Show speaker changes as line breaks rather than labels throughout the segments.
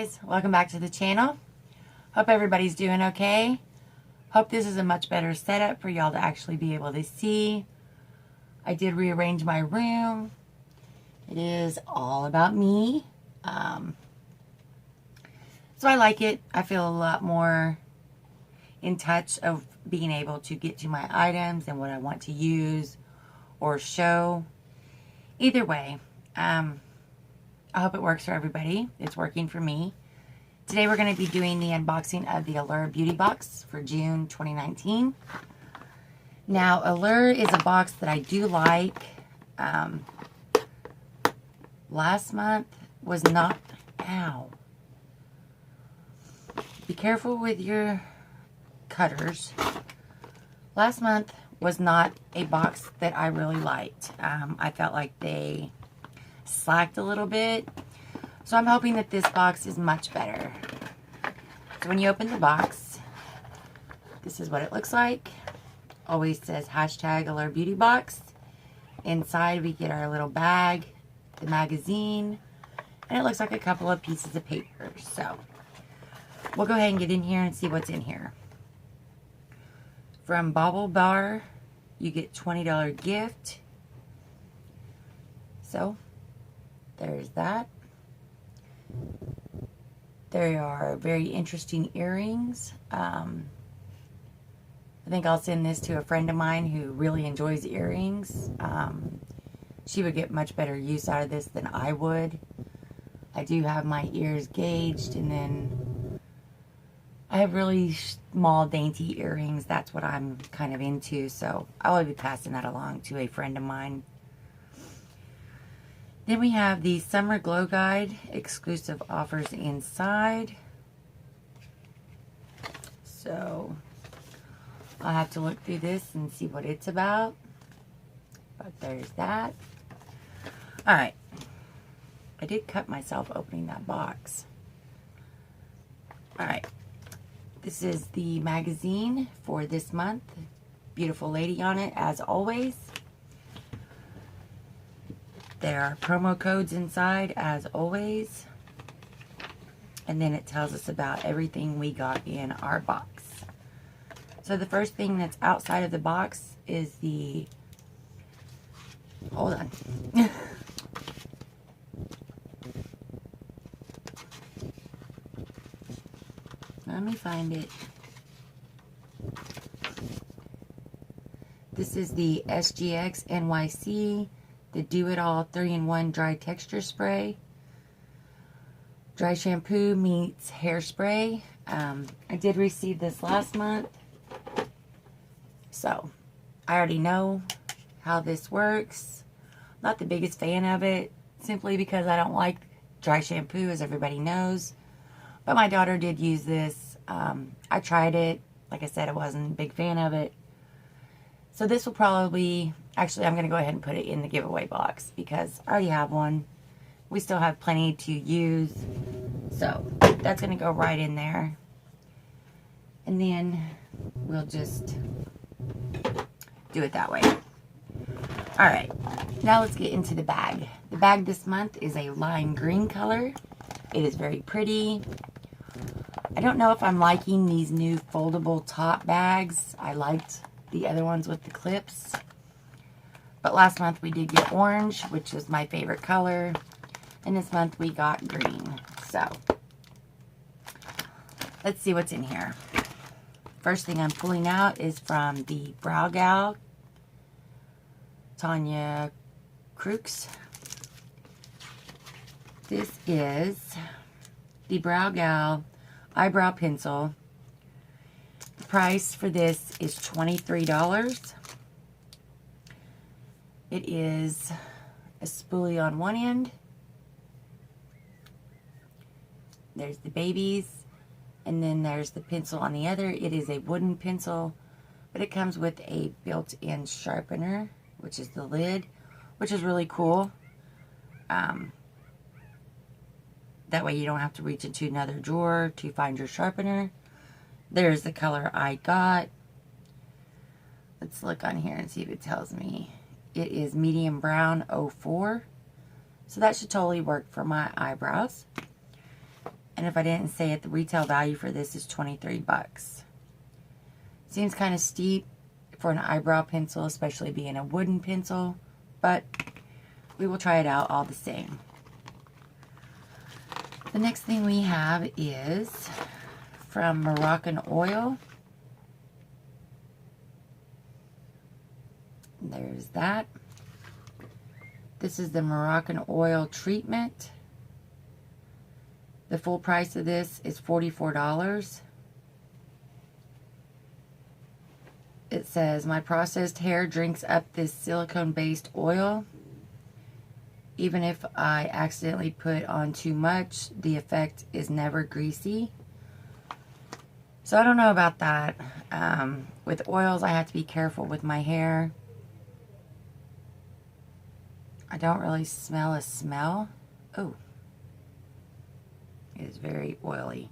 guys, welcome back to the channel. Hope everybody's doing okay. Hope this is a much better setup for y'all to actually be able to see. I did rearrange my room. It is all about me. So I like it. I feel a lot more in touch of being able to get to my items and what I want to use or show. Either way, I hope it works for everybody. It's working for me. Today we're going to be doing the unboxing of the Allure Beauty Box for June 2019. Now, Allure is a box that I do like. Last month was not... Ow. Be careful with your cutters. Last month was not a box that I really liked. I felt like they slacked a little bit. So I'm hoping that this box is much better. So when you open the box, this is what it looks like. Always says hashtag Allure Beauty Box. Inside we get our little bag, the magazine, and it looks like a couple of pieces of paper. So we'll go ahead and get in here and see what's in here. From Bobble Bar, you get $20 gift. So there's that. There are very interesting earrings. I think I'll send this to a friend of mine who really enjoys earrings. She would get much better use out of this than I would. I do have my ears gauged, and then I have really small, dainty earrings. That's what I'm kind of into, so I will be passing that along to a friend of mine. Then we have the Summer Glow Guide, exclusive offers inside. So I'll have to look through this and see what it's about. But there's that. Alright. I did cut myself opening that box. Alright. This is the magazine for this month. Beautiful lady on it, as always. There are promo codes inside, as always. And then it tells us about everything we got in our box. So the first thing that's outside of the box is the... Hold on. Let me find it. This is the SGX NYC, the Do It All 3-in-1 Dry Texture Spray. Dry shampoo meets hairspray. I did receive this last month, so I already know how this works. Not the biggest fan of it, simply because I don't like dry shampoo, as everybody knows. But my daughter did use this. I tried it. Like I said, I wasn't a big fan of it. So this will probably... Actually, I'm going to go ahead and put it in the giveaway box because I already have one. We still have plenty to use. So that's going to go right in there. And then we'll just do it that way. Alright, now let's get into the bag. The bag this month is a lime green color. It is very pretty. I don't know if I'm liking these new foldable top bags. I liked the other ones with the clips. But last month we did get orange, which is my favorite color. And this month we got green. So, let's see what's in here. First thing I'm pulling out is from the Brow Gal, Tanya Crooks. This is the Brow Gal Eyebrow Pencil. The price for this is $23. It is a spoolie on one end. There's the babies. And then there's the pencil on the other. It is a wooden pencil, but it comes with a built-in sharpener, which is the lid, which is really cool. That way you don't have to reach into another drawer to find your sharpener. There's the color I got. Let's look on here and see if it tells me. It is medium brown 04. So that should totally work for my eyebrows. And if I didn't say it, the retail value for this is 23 bucks. Seems kind of steep for an eyebrow pencil, especially being a wooden pencil, but we will try it out all the same. The next thing we have is from Moroccan Oil. There's that. This is the Moroccan Oil treatment. The full price of this is $44. It says, my processed hair drinks up this silicone-based oil. Even if I accidentally put on too much, the effect is never greasy. So I don't know about that. With oils, I have to be careful with my hair. I don't really smell a smell. Oh, it is very oily.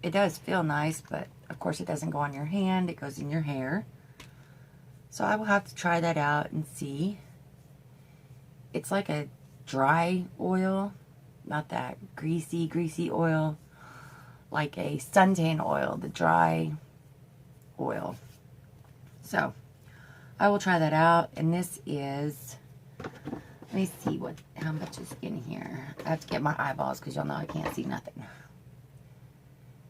It does feel nice, but of course it doesn't go on your hand. It goes in your hair. So I will have to try that out and see. It's like a dry oil, not that greasy oil, like a suntan oil, the dry oil. So I will try that out, and this is, let me see how much is in here. I have to get my eyeballs because y'all know I can't see nothing.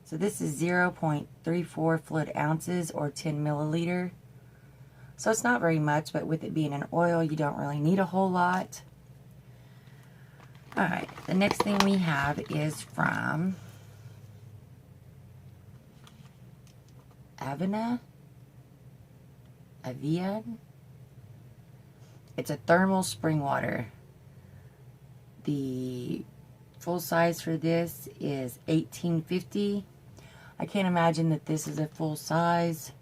So this is 0.34 fluid ounces or 10 milliliter. So it's not very much, but with it being an oil, you don't really need a whole lot. Alright, the next thing we have is from Avia. It's a thermal spring water. The full size for this is $18.50. I can't imagine that this is a full size.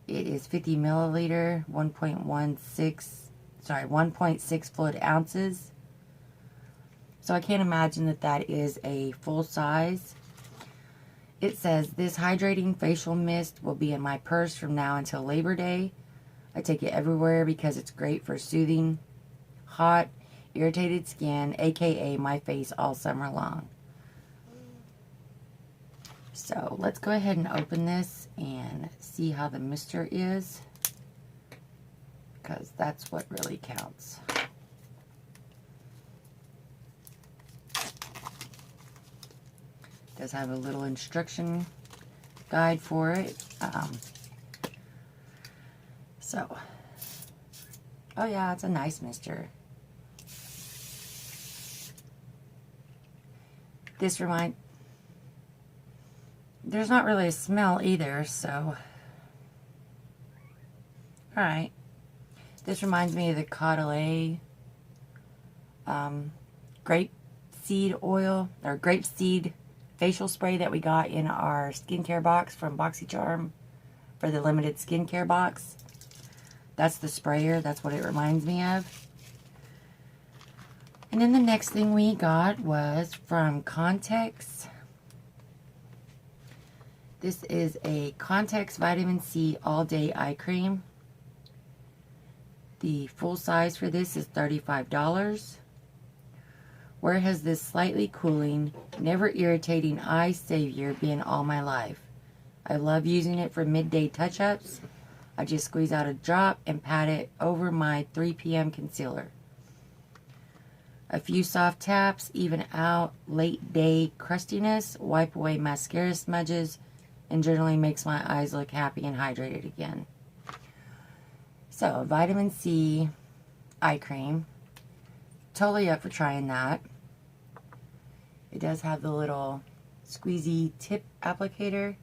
It is 50 milliliter, 1.6 fluid ounces. So I can't imagine that that is a full size. It says, this hydrating facial mist will be in my purse from now until Labor Day. I take it everywhere because it's great for soothing hot, irritated skin, aka my face, all summer long. So let's go ahead and open this and see how the mister is, because that's what really counts. It does have a little instruction guide for it. Oh yeah, it's a nice mister. There's not really a smell either, so. Alright. This reminds me of the Caudalie grape seed oil, or grape seed facial spray that we got in our skincare box from BoxyCharm for the limited skincare box. That's the sprayer. That's what it reminds me of. And then the next thing we got was from Context. This is a Context Vitamin C All Day Eye Cream. The full size for this is $35. Where has this slightly cooling, never irritating eye savior been all my life? I love using it for midday touch-ups. I just squeeze out a drop and pat it over my 3 p.m. concealer. A few soft taps even out late day crustiness, wipe away mascara smudges, and generally makes my eyes look happy and hydrated again. So, vitamin C eye cream. Totally up for trying that. It does have the little squeezy tip applicator.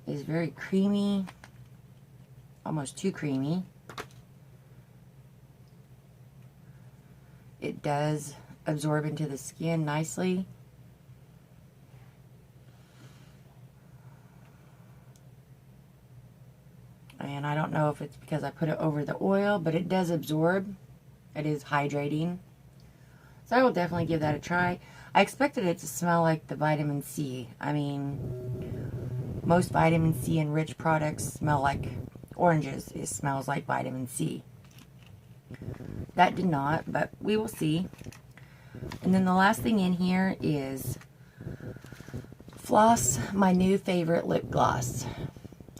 It is very creamy. Almost too creamy. It does absorb into the skin nicely. And I don't know if it's because I put it over the oil, but it does absorb. It is hydrating. So I will definitely give that a try. I expected it to smell like the vitamin C. I mean, most vitamin C enriched products smell like oranges. It smells like vitamin C. That did not, but we will see. And then the last thing in here is Floss, my new favorite lip gloss.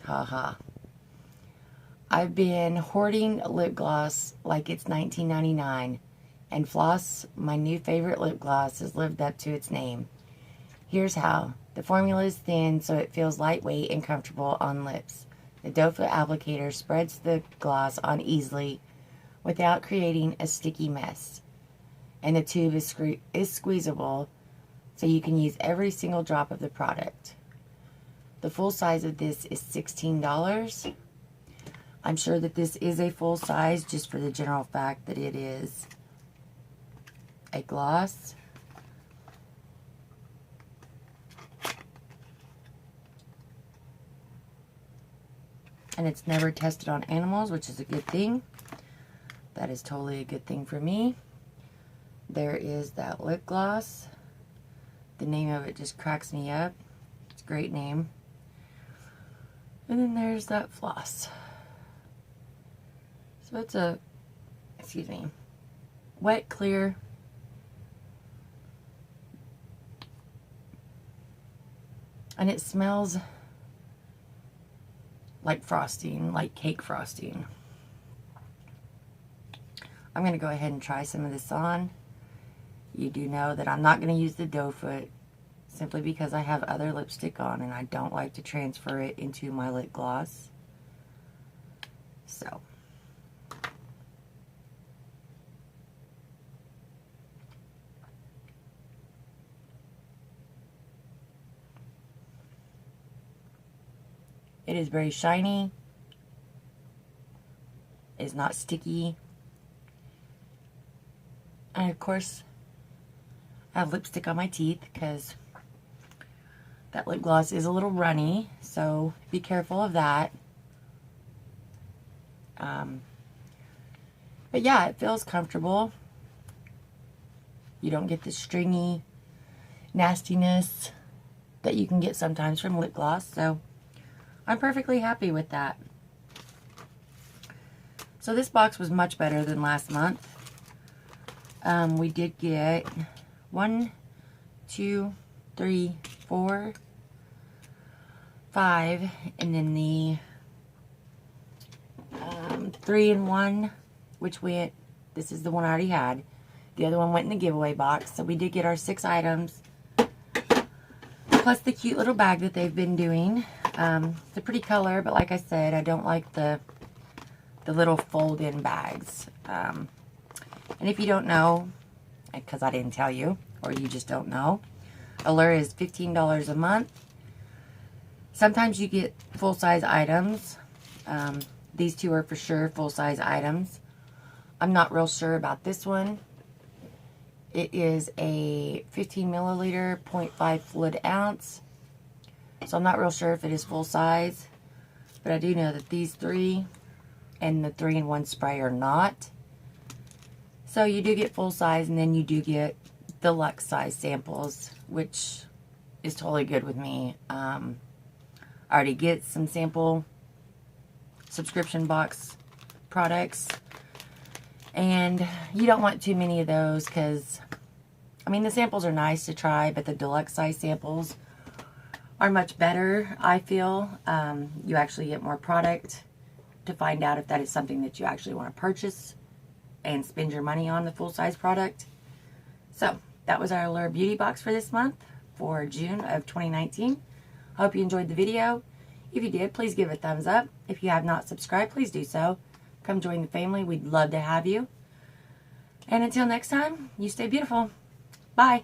Haha. I've been hoarding lip gloss like it's 1999, and Floss, my new favorite lip gloss, has lived up to its name. Here's how. The formula is thin, so it feels lightweight and comfortable on lips. The doe foot applicator spreads the gloss on easily without creating a sticky mess. And the tube is squeezable, so you can use every single drop of the product. The full size of this is $16. I'm sure that this is a full size just for the general fact that it is a gloss. And it's never tested on animals, which is a good thing. That is totally a good thing for me. There is that lip gloss. The name of it just cracks me up. It's a great name. And then there's that floss. So it's a, excuse me, wet, clear, and it smells like frosting, like cake frosting. I'm going to go ahead and try some of this on. You do know that I'm not going to use the doe foot simply because I have other lipstick on and I don't like to transfer it into my lip gloss. So. It is very shiny. It is not sticky. And of course, I have lipstick on my teeth because that lip gloss is a little runny, so be careful of that. But yeah, it feels comfortable. You don't get the stringy nastiness that you can get sometimes from lip gloss, so I'm perfectly happy with that. So this box was much better than last month. We did get 1, 2, 3, 4, 5, and then the 3-in-1, which went, this is the one I already had. The other one went in the giveaway box. So we did get our 6 items, plus the cute little bag that they've been doing. It's a pretty color, but like I said, I don't like the little fold-in bags. And if you don't know, because I didn't tell you, or you just don't know, Allure is $15 a month. Sometimes you get full-size items. These two are for sure full-size items. I'm not real sure about this one. It is a 15 milliliter, 0.5 fluid ounce. So I'm not real sure if it is full size. But I do know that these 3 and the 3-in-1 spray are not. So you do get full size, and then you do get deluxe size samples, which is totally good with me. I already get some sample subscription box products, and you don't want too many of those because, I mean, the samples are nice to try, but the deluxe size samples are much better, I feel. You actually get more product to find out if that is something that you actually want to purchase and spend your money on, the full-size product. So that was our Allure Beauty Box for this month, for June of 2019. I hope you enjoyed the video. If you did, please give it a thumbs up. If you have not subscribed, please do so. Come join the family. We'd love to have you. And until next time, you stay beautiful. Bye.